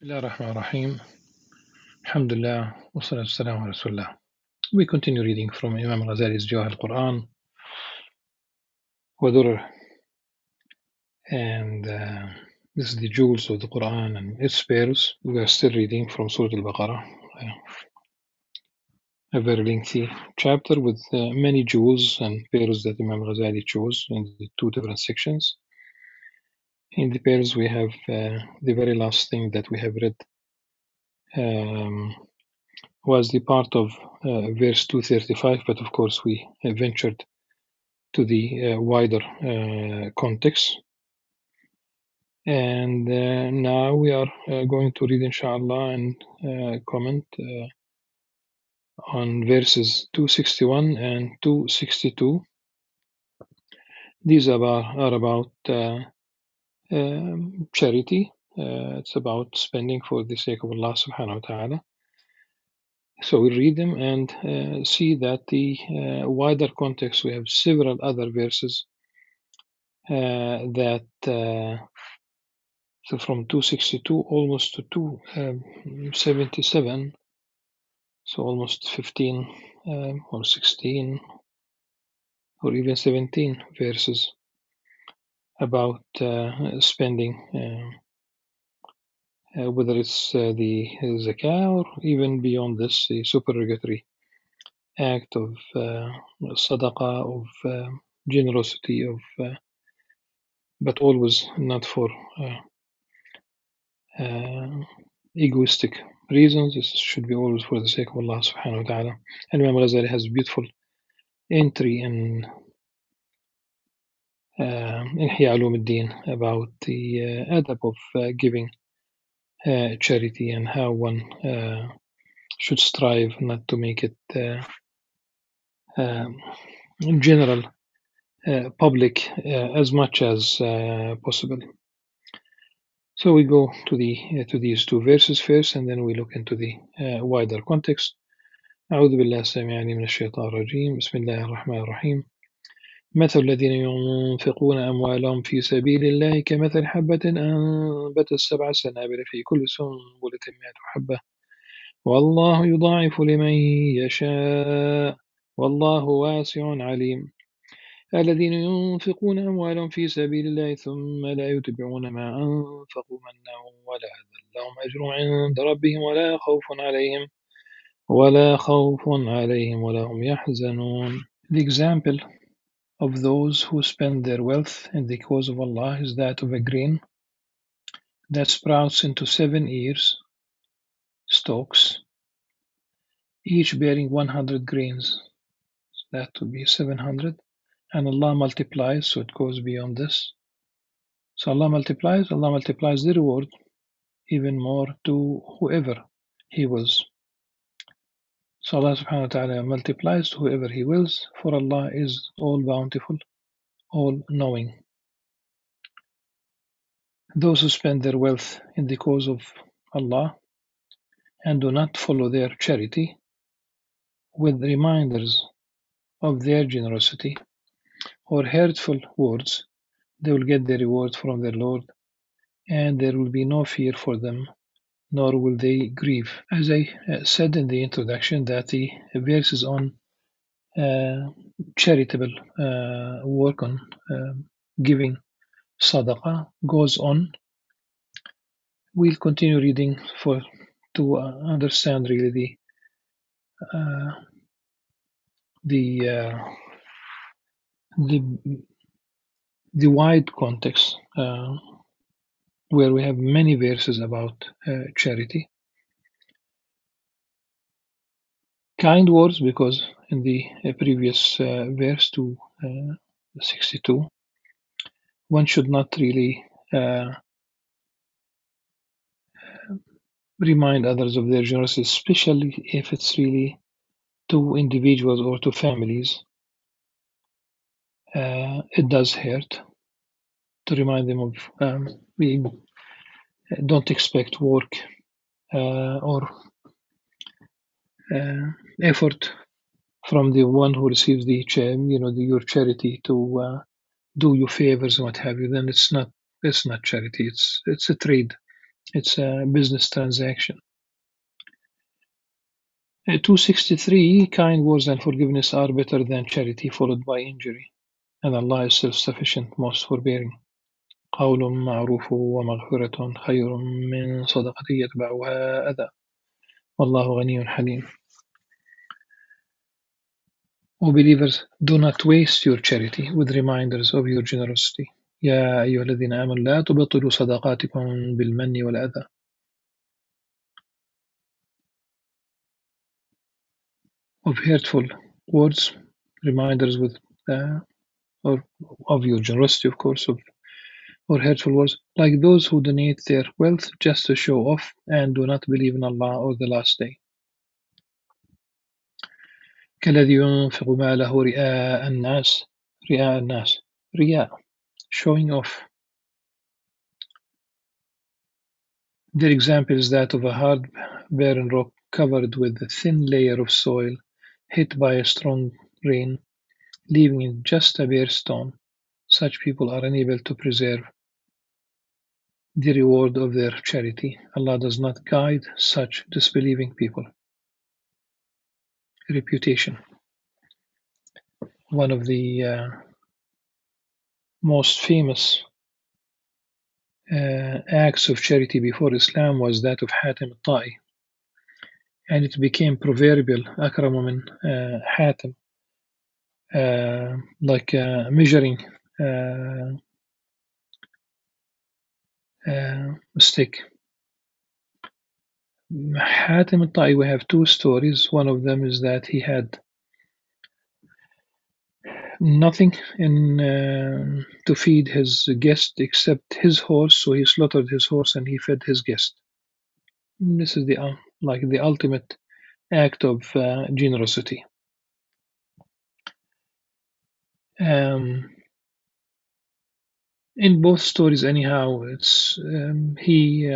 Bismillah ar-Rahman ar-Rahim. Alhamdulillah. Wassalatu wassalamu ala Rasulullah. We continue reading from Imam Ghazali's Jawahir al-Quran, Wadur, and this is the jewels of the Quran and its pairs. We are still reading from Surah Al-Baqarah, a very lengthy chapter with many jewels and pairs that Imam Ghazali chose in the two different sections. In the pairs, we have the very last thing that we have read was the part of verse 235, but of course we ventured to the wider context. And now we are going to read, inshallah, and comment on verses 261 and 262. These are about charity. It's about spending for the sake of Allah subhanahu wa ta'ala. So we read them and see that the wider context, we have several other verses that so from 262 almost to 277, so almost 15 or 16 or even 17 verses about spending, whether it's the zakah or even beyond this, the supererogatory act of sadaqah, of generosity, of but always not for egoistic reasons. This should be always for the sake of Allah subhanahu wa ta'ala. And Imam Ghazali has a beautiful entry in Ihya Ulumuddin about the adab of giving charity and how one should strive not to make it in general, public as much as possible. So we go to these two verses first, and then we look into the wider context. أعوذ بالله السميع العليم من الشيطان الرجيم. بسم الله الرحمن الرحيم. مثل الذين ينفقون أموالهم في سبيل الله كمثل حبة أنبتت 7 سنابل في كل سنبلة 100 حبة والله يضاعف لمن يشاء والله واسع عليم. الذين ينفقون أموالهم في سبيل الله ثم لا يتبعون ما أنفقوا منا ولا أذى لهم أجر عند ربهم ولا خوف عليهم ولا هم يحزنون. The example of those who spend their wealth in the cause of Allah is that of a grain that sprouts into 7 ears, stalks, each bearing 100 grains. So that would be 700. And Allah multiplies, so it goes beyond this. So Allah multiplies the reward even more to whoever He wills. So Allah subhanahu wa ta'ala multiplies to whoever He wills, for Allah is all bountiful, all knowing. Those who spend their wealth in the cause of Allah and do not follow their charity with reminders of their generosity or hurtful words, they will get their reward from their Lord, and there will be no fear for them, nor will they grieve. As I said in the introduction, that the verses on charitable work, on giving sadaqah, goes on. We'll continue reading to understand really the wide context, where we have many verses about charity. Kind words, because in the previous verse 262, one should not really remind others of their generosity, especially if it's really to individuals or to families. It does hurt to remind them of don't expect work or effort from the one who receives your charity to do you favors and what have you. Then it's not charity. It's a trade. It's a business transaction. 263 kind words and forgiveness are better than charity followed by injury, and Allah is self-sufficient, most forbearing. قول معروف ومغفرة خير من صدقة يتبعها أذى والله غني حليم. O believers, do not waste your charity with reminders of your generosity. يا أيها الذين آمنوا لا تبطلوا صدقاتكم بالمن والأذى. Of hurtful words, reminders with or of your generosity, of course, or hurtful words, like those who donate their wealth just to show off and do not believe in Allah or the last day. كالذي ينفق ماله رئاء الناس رياء, showing off. Their example is that of a hard barren rock covered with a thin layer of soil hit by a strong rain, leaving it just a bare stone. Such people are unable to preserve the reward of their charity. Allah does not guide such disbelieving people. Reputation. One of the most famous acts of charity before Islam was that of Hatim al-Ta'i, and it became proverbial, أكرم من حاتم, like measuring a stick. Hatim al-Ta'i, we have two stories. One of them is that he had nothing to feed his guest except his horse, so he slaughtered his horse and he fed his guest. This is the ultimate act of generosity. In both stories, anyhow, it's he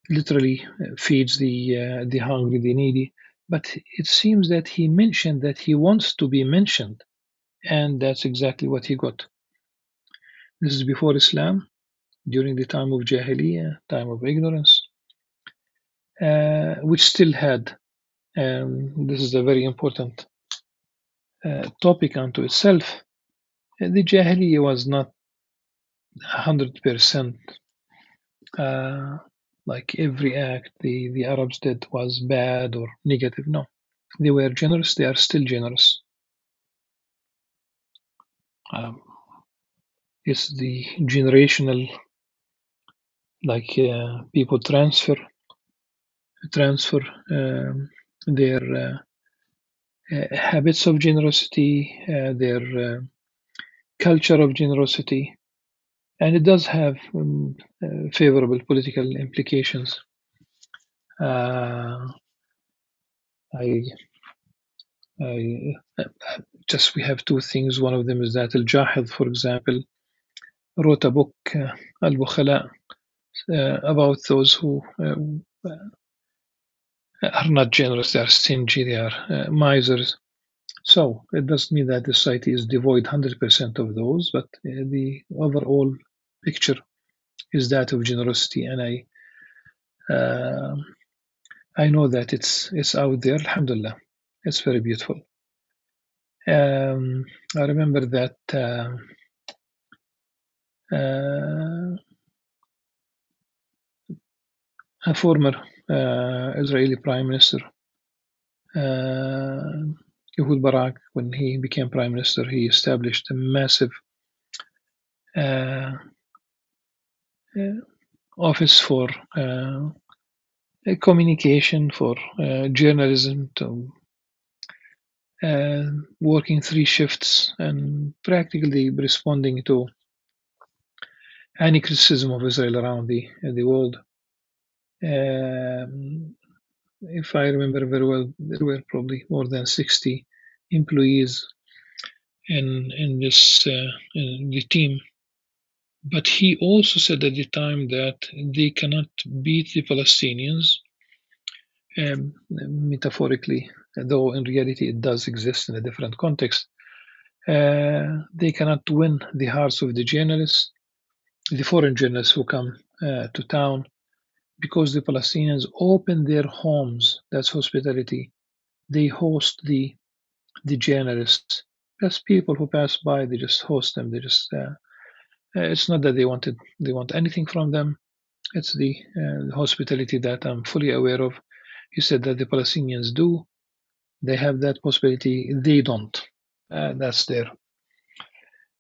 literally feeds the hungry, the needy, but it seems that he mentioned that he wants to be mentioned, and that's exactly what he got. This is before Islam, during the time of Jahiliyyah, time of ignorance, which still had, this is a very important topic unto itself, the Jahiliyyah was not 100% like every act the Arabs did was bad or negative. No, they were generous, they are still generous. It's the generational, like people transfer their habits of generosity, their culture of generosity, and it does have favorable political implications. We have two things. One of them is that Al-Jahid, for example, wrote a book, Al-Bukhala, about those who are not generous, they are stingy, they are misers. So it doesn't mean that the society is devoid 100% of those, but the overall picture is that of generosity, and I know that it's out there. Alhamdulillah, it's very beautiful. I remember that a former Israeli Prime Minister, Ehud Barak, when he became Prime Minister, he established a massive office for communication, for journalism, to working 3 shifts and practically responding to any criticism of Israel around the world. If I remember very well, there were probably more than 60 employees in this in the team. But he also said at the time that they cannot beat the Palestinians, metaphorically, though in reality it does exist in a different context. They cannot win the hearts of the journalists, the foreign journalists who come to town. because the Palestinians open their homes. That's hospitality. They host the journalists. Just people who pass by, they just host them. They just it's not that they want anything from them. It's the hospitality that I'm fully aware of. You said that the Palestinians do. They have that possibility. They don't. That's their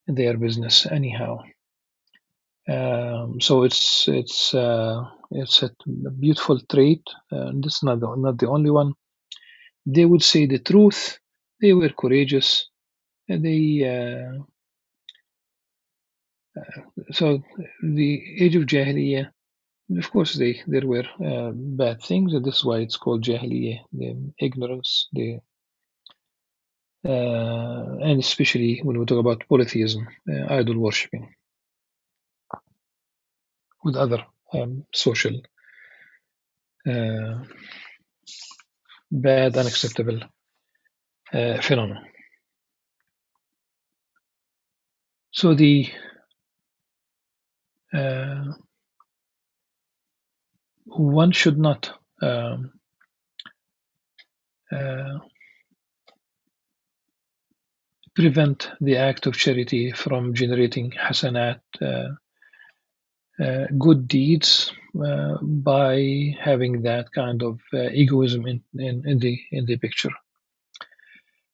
business anyhow. So it's a beautiful trait. This is not the only one. They would say the truth. They were courageous. They so the age of Jahiliyyah. Of course, there were bad things, and this is why it's called Jahiliyyah, the ignorance, and especially when we talk about polytheism, idol worshipping, with other social bad, unacceptable phenomena. So one should not prevent the act of charity from generating hasanat, good deeds, by having that kind of egoism in the picture.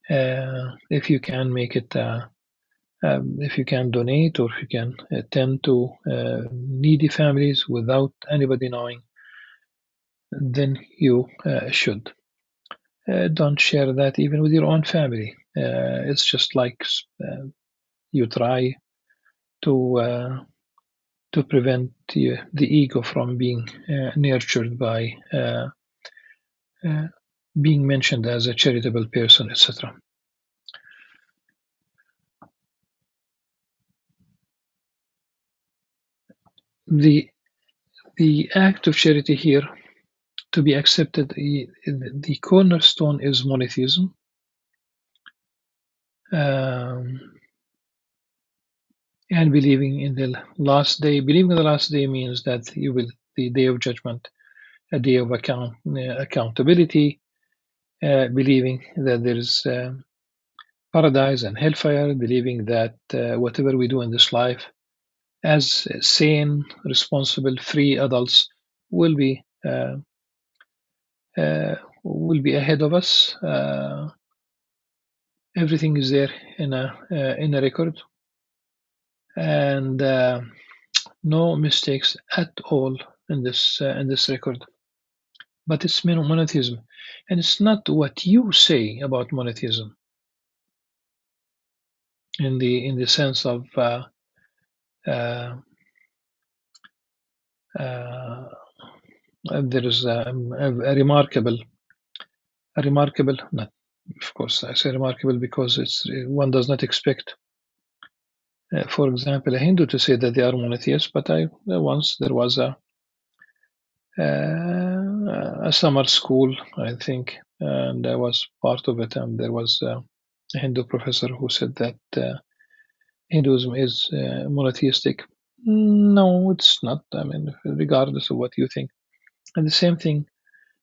If you can make it, if you can donate, or if you can tend to needy families without anybody knowing, then you should. Don't share that even with your own family. It's just like you try to prevent the ego from being nurtured by being mentioned as a charitable person, etc. The act of charity here, to be accepted, the cornerstone is monotheism. And believing in the last day. Believing in the last day means that you will, the day of judgment, a day of accountability, believing that there is paradise and hellfire, believing that whatever we do in this life, as sane, responsible, free adults, will be ahead of us. Everything is there in a record, and no mistakes at all in this record. But it's monotheism, and it's not what you say about monotheism in the sense of there is a remarkable, not, of course I say remarkable because it's one does not expect, for example, a Hindu to say that they are monotheists, but once there was a summer school, I think, and I was part of it, and there was a Hindu professor who said that Hinduism is monotheistic. No, it's not. I mean, regardless of what you think. And the same thing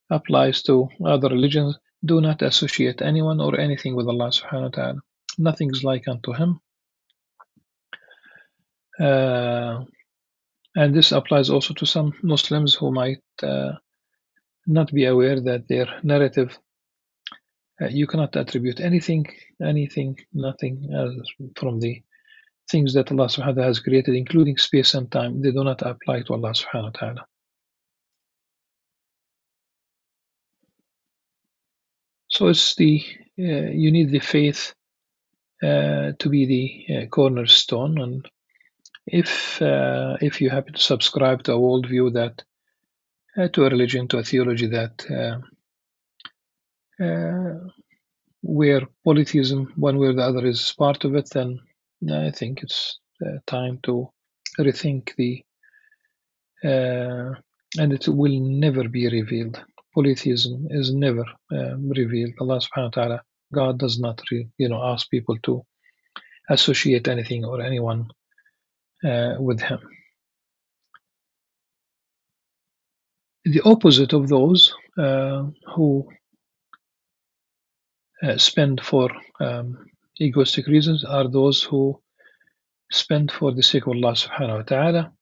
applies to other religions. Do not associate anyone or anything with Allah subhanahu wa ta'ala. Nothing is like unto him. And this applies also to some Muslims who might not be aware that their narrative, you cannot attribute anything, nothing from the things that Allah subhanahu wa ta'ala has created, including space and time. They do not apply to Allah subhanahu wa ta'ala. So it's you need the faith to be the cornerstone, and if you happen to subscribe to a worldview that, to a religion, to a theology that where polytheism, one way or the other, is part of it, then I think it's time to rethink and it will never be revealed. Polytheism is never revealed. Allah subhanahu wa ta'ala, God does not ask people to associate anything or anyone with him. The opposite of those who spend for egoistic reasons are those who spend for the sake of Allah subhanahu wa ta'ala.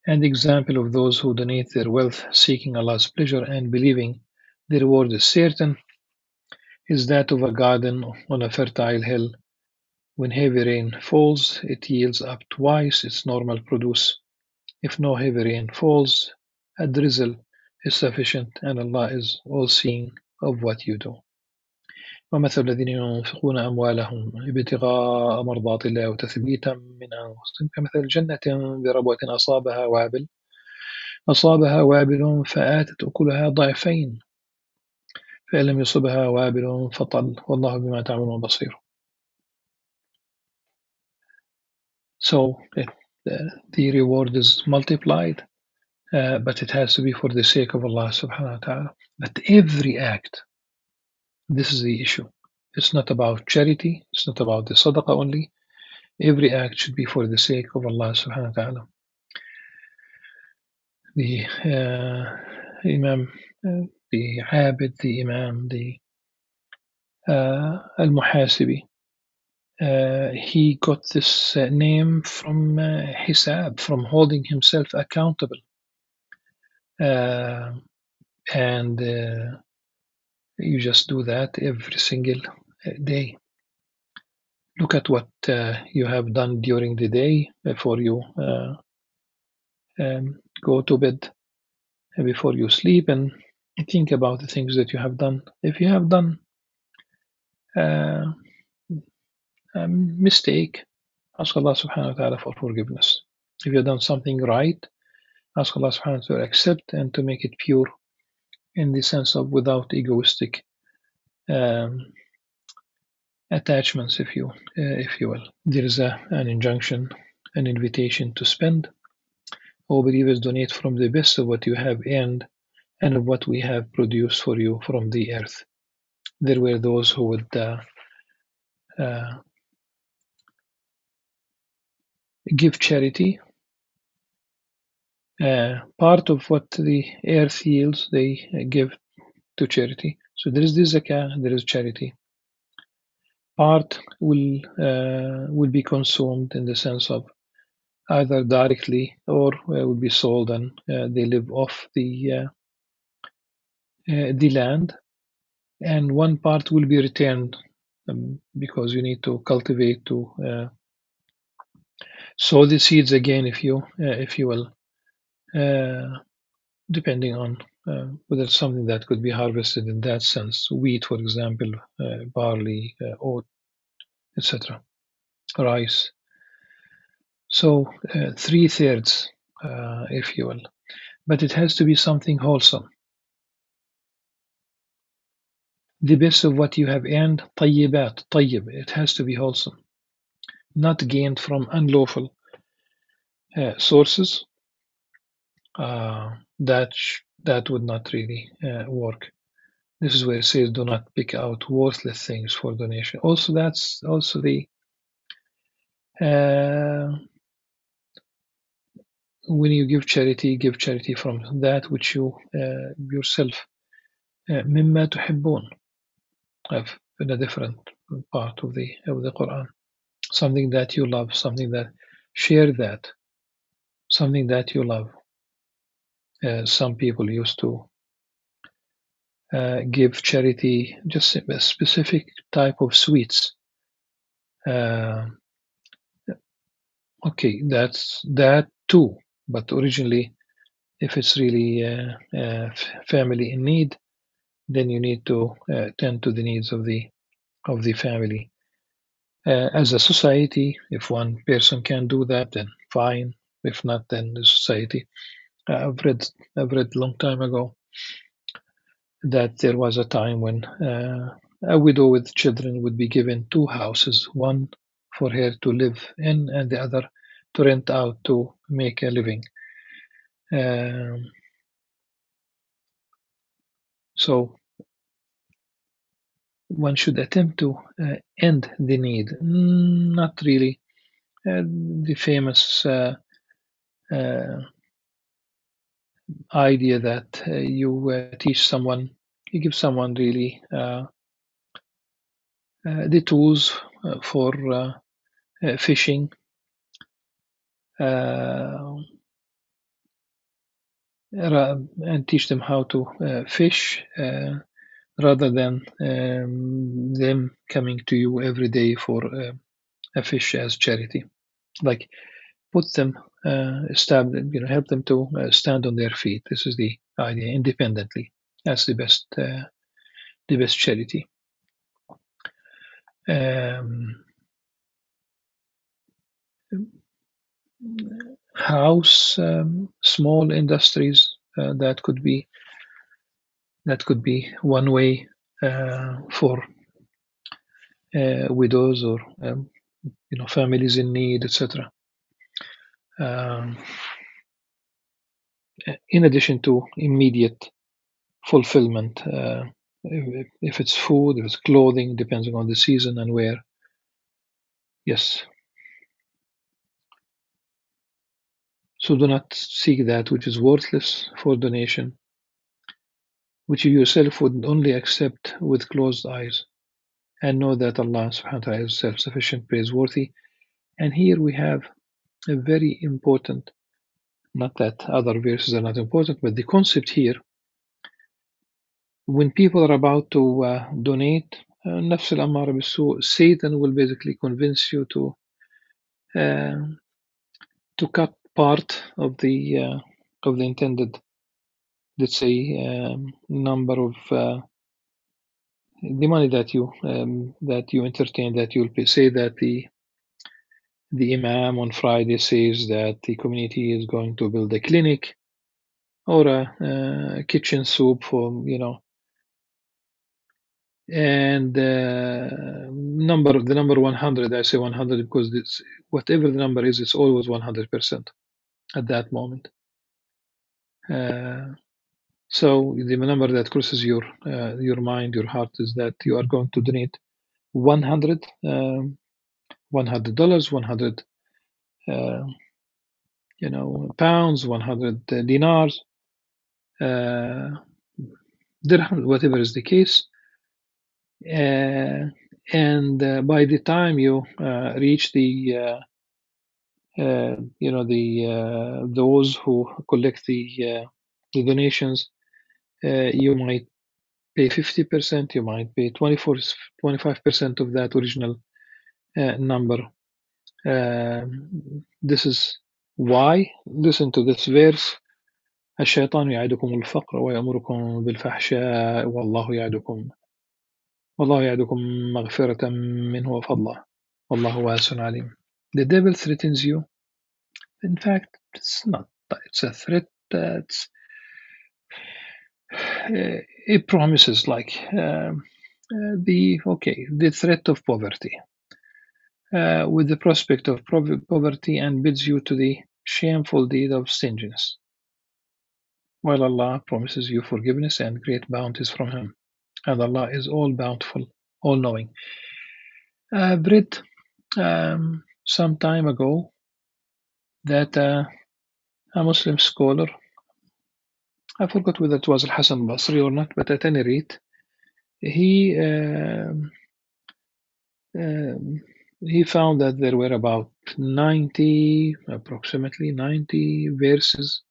And the example of those who donate their wealth seeking Allah's pleasure and believing the reward is certain is that of a garden on a fertile hill. When heavy rain falls, it yields up twice its normal produce. If no heavy rain falls, a drizzle is sufficient, and Allah is all-seeing of what you do. ومثل الذين ينفقون أموالهم ابتغاء مرضات الله وتثبيتا من أنفسهم كمثل جنة بربوة أصابها وابل فآتت أكلها ضعفين فإن لم يصبها وابل فطل والله بما تعملون بصير. So the reward is multiplied, but it has to be for the sake of Allah subhanahu wa ta'ala. But every act, this is the issue. It's not about charity, it's not about the sadaqah only. Every act should be for the sake of Allah subhanahu wa ta'ala. The Imam, the Abid, the Imam, the Al-Muhasibi, he got this name from Hisab, from holding himself accountable. And you just do that every single day. Look at what you have done during the day before you go to bed, before you sleep, and think about the things that you have done. If you have done a mistake, ask Allah subhanahu wa ta'ala for forgiveness. If you have done something right, ask Allah subhanahu wa ta'ala to accept and to make it pure in the sense of without egoistic attachments, if you will. There is an injunction, an invitation to spend. O believers, donate from the best of what you have earned and of what we have produced for you from the earth. There were those who would give charity. Part of what the earth yields, they give to charity. So there is the zakah, there is charity. Part will be consumed in the sense of either directly or will be sold, and they live off the land. And one part will be returned because you need to cultivate, to sow the seeds again, if you will, depending on whether it's something that could be harvested in that sense. Wheat, for example, barley, oat, etc., rice. So 3/3, if you will, but it has to be something wholesome. The best of what you have earned, طيبات, طيب, it has to be wholesome, not gained from unlawful sources. That would not really work. This is where it says, do not pick out worthless things for donation. Also, that's also the when you give charity from that which you yourself مما تحبون, in a different part of the Quran. Something that you love, something that share that, something that you love. Some people used to give charity just a specific type of sweets. Okay, that's that too. But originally, if it's really family in need, then you need to tend to the needs of the family. As a society, if one person can do that, then fine. If not, then the society. I've read a long time ago that there was a time when a widow with children would be given 2 houses, one for her to live in and the other to rent out to make a living. So one should attempt to end the need, not really. The famous idea that you teach someone, you give someone really the tools for fishing, uh, and teach them how to fish rather than them coming to you every day for a fish as charity. Like put them, help them to stand on their feet. This is the idea, independently. That's the best charity. Um, house, small industries that could be one way for widows or families in need, etc. Um, in addition to immediate fulfillment, if it's food, if it's clothing, depending on the season and where. Yes. So do not seek that which is worthless for donation, which you yourself would only accept with closed eyes, and know that Allah subhanahu wa ta'ala is self-sufficient, praiseworthy. And here we have a very important, not that other verses are not important, but the concept here, when people are about to donate, نفس الأمارة بالسوء, Satan will basically convince you uh, to cut part of the intended, let's say, number of the money that you entertain, that you'll pay. Say that the imam on Friday says that the community is going to build a clinic or a kitchen soup for and the number 100. I say 100 because whatever the number is, it's always 100% at that moment. So the number that crosses your mind, your heart, is that you are going to donate 100 $100, 100 pounds, 100 dinars, dirham, whatever is the case. And by the time you reach the those who collect the donations, you might pay 50%, you might pay 25% of that original number. This is why, listen to this verse: الشيطان يعدكم الفقر ويأمركم بالفحشاء والله يعدكم مغفرة منه وفضله والله واسع عليم. The devil threatens you. In fact, it's a threat that's it promises like the threat of poverty with the prospect of poverty, and bids you to the shameful deed of stinginess, while Allah promises you forgiveness and great bounties from Him, and Allah is all bountiful, all knowing. I've read some time ago that a Muslim scholar, I forgot whether it was Al-Hasan al-Basri or not, but at any rate, he found that there were about approximately 90 verses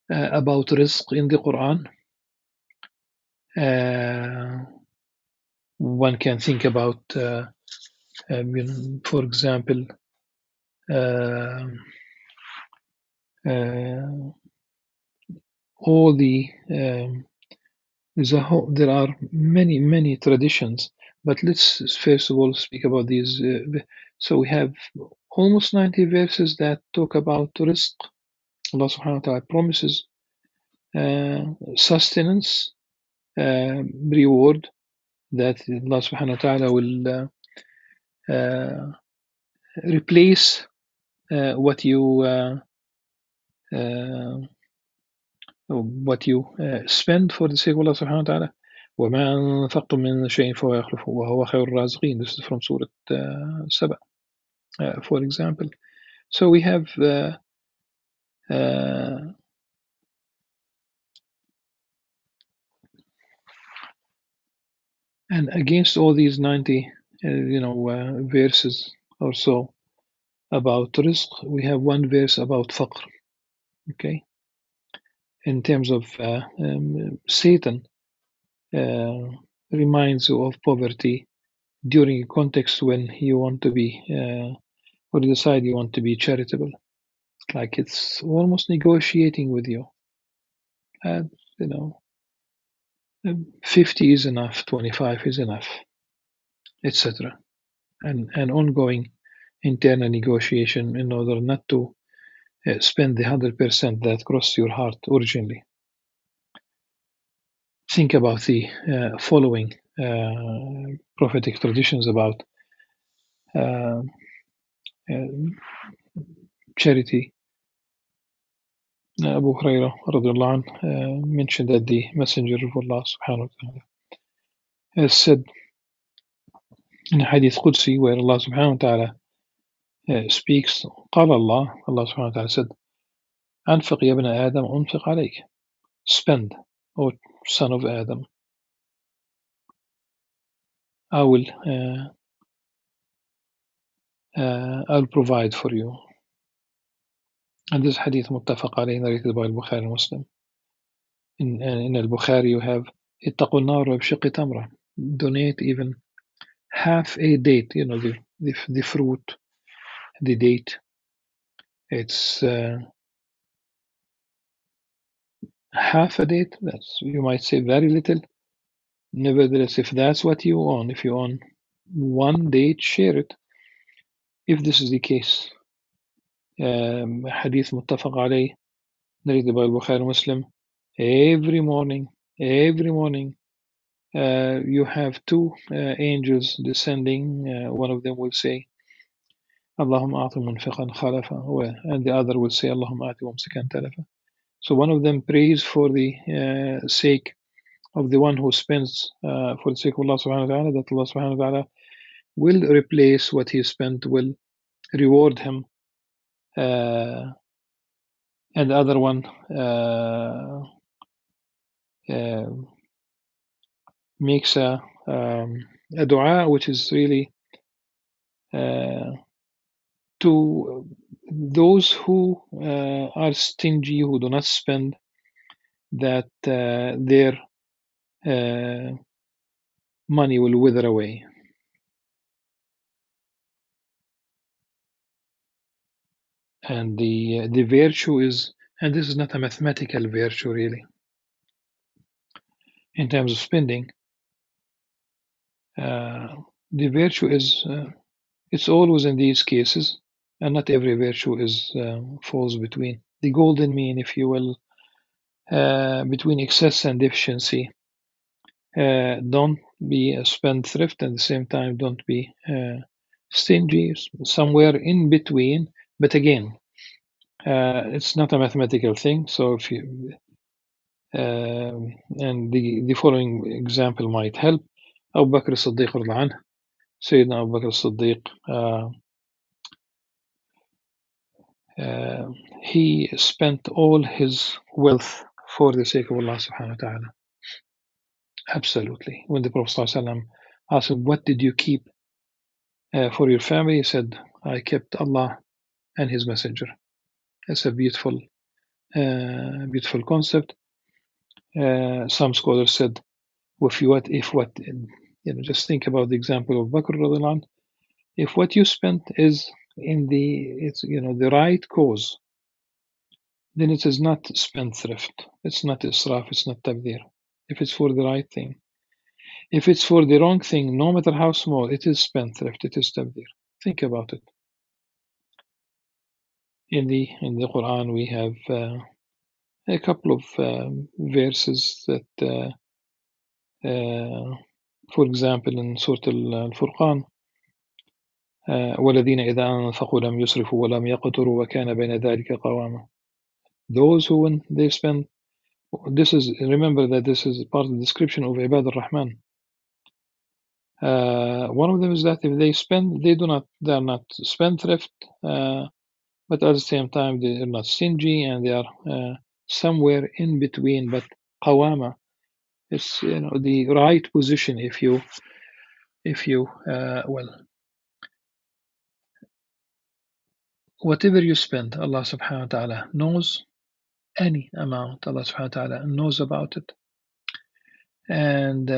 about rizq in the Quran. One can think about, for example, all the there are many traditions, but let's first of all speak about these. So we have almost 90 verses that talk about rizq. Allah subhanahu wa ta'ala promises sustenance, reward, that Allah subhanahu wa ta'ala will replace what you spend for the sake of Allah subhanahu wa ta'ala. وَمَا أَنفَقْتُم مِّن شَيْءٍ فَهُوَ يَخْلُفُهُ وَهُوَ خَيْرُ الرَّازِقِينَ. This is from Surah Saba, for example. So we have And against all these 90, verses or so about rizq, we have one verse about faqr. Okay, in terms of Satan reminds you of poverty during a context when you want to be or you decide you want to be charitable. Like it's almost negotiating with you. And, 50 is enough, 25 is enough, etc. And an ongoing internal negotiation in order not to spend the 100% that crossed your heart originally. Think about the following prophetic traditions about uh, charity. Abu Hurairah radiallahu anh, mentioned that the Messenger of Allah subhanahu wa ta'ala has said in a hadith Qudsi where Allah subhanahu wa ta'ala speaks, قال Allah subhanahu wa ta'ala said, أنفق يا ابن آدم أنفق عليك. Spend, O son of Adam. I'll provide for you. And this hadith muttafaq alayhi, narrated by Bukhari and Muslim. In al-Bukhari you have اتقوا النار بشق تمرة. Donate even half a date, the fruit, the date. It's half a date. That's, you might say, very little. Nevertheless, if that's what you own, if you own one date, share it. If this is the case, hadith muttafaq alayh, narrated by Bukhari and Muslim. Every morning, you have two angels descending. One of them will say, Allahumma a'ti munfiqan khalafa, and the other will say, Allahumma a'ti mumsikan talafa. So one of them prays for the sake of the one who spends for the sake of Allah subhanahu wa ta'ala, that Allah subhanahu wa ta'ala will replace what he spent, will reward him. And the other one makes a dua, which is really to those who are stingy, who do not spend, that their money will wither away. And the virtue is, and this is not a mathematical virtue really, in terms of spending. The virtue is, it's always in these cases, and not every virtue is falls between the golden mean, if you will, between excess and deficiency. Don't be a spendthrift, at the same time don't be stingy, somewhere in between. But again, it's not a mathematical thing. So if you and the following example might help. Abu Bakr as-Siddiq radhiyallahu anhu, Sayyidina Abu Bakr as-Siddiq, he spent all his wealth for the sake of Allah subhanahu wa ta'ala. Absolutely. When the Prophet sallallahu alaihi wasallam asked him, what did you keep for your family? He said, I kept Allah and His Messenger. It's a beautiful concept. Some scholars said, just think about the example of Bakr radiallahu anh. If what you spent is in the right cause, then it is not spendthrift. It's not israf. It's not tabdir. If it's for the right thing. If it's for the wrong thing, no matter how small, it is spendthrift. It is tabdir. Think about it. In the Quran, we have a couple of verses that, for example, in Surah Al-Furqan, وَالَّذِينَ إِذَا أَنفَقُوا لَمْ يُسْرِفُوا وَلَمْ يَقْتُرُوا وَكَانَ بَيْنَ ذَلِكَ قَوَامًا. Those who, when they spend, remember that this is part of the description of Ibad al-Rahman. One of them is that if they spend, they are not spendthrift, but at the same time they are not stingy, and they are somewhere in between. But qawama, It's the right position if you well, whatever you spend, Allah subhanahu wa ta'ala knows. Any amount, Allah subhanahu wa ta'ala knows about it. And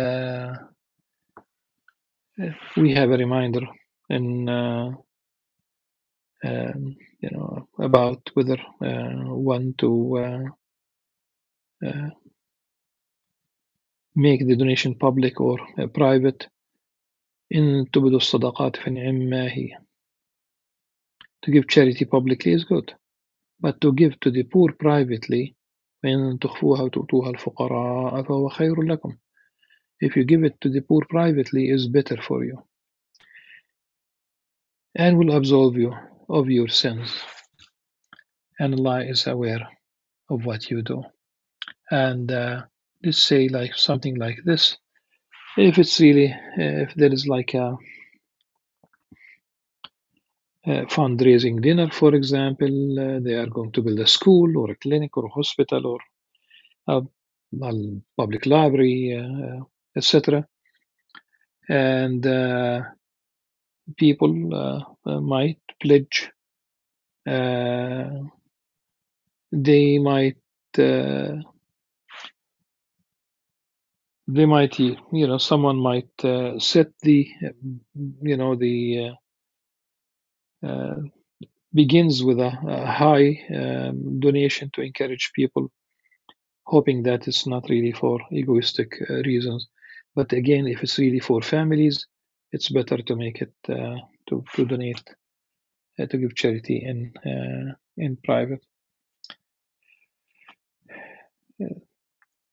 we have a reminder in about whether one to make the donation public or private. إن تبدوا الصدقات فنعما هي. To give charity publicly is good, but to give to the poor privately, فإن تخفوها وتؤتوها الفقراء فهو خير لكم. If you give it to the poor privately, is better for you, and will absolve you of your sins. And Allah is aware of what you do. And let's say like something like this. If it's really, if there is like a fundraising dinner, for example, they are going to build a school or a clinic or a hospital or a public library, etc. And people might pledge. They might someone might set the begins with a high donation to encourage people, hoping that it's not really for egoistic reasons. But again, if it's really for families, it's better to make it to donate, to give charity in private.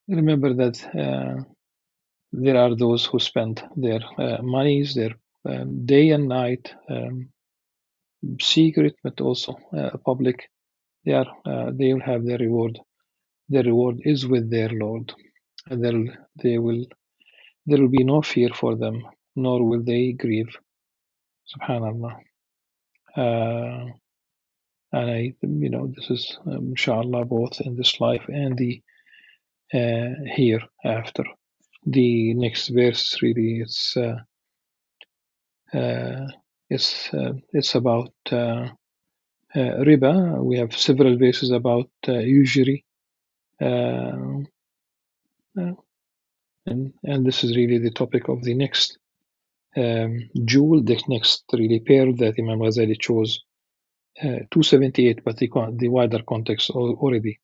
Remember that there are those who spend their monies, their day and night, secret, but also public. They will have their reward. Their reward is with their Lord, and there will be no fear for them, nor will they grieve. Subhanallah. And this is inshallah both in this life and the hereafter. The next verse really it's about riba. We have several verses about usury, and this is really the topic of the next jewel, the next really pair that Imam Ghazali chose. 278, but the wider context already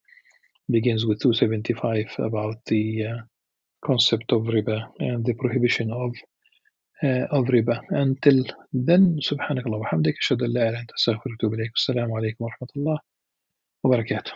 begins with 275 about the concept of riba and the prohibition of riba. Until then, subhanakallah wa hamdik, ashhadu an la ilaha illa anta astaghfiruka wa atubu ilayk. Assalamu alaikum wa rahmatullah wa barakatuh.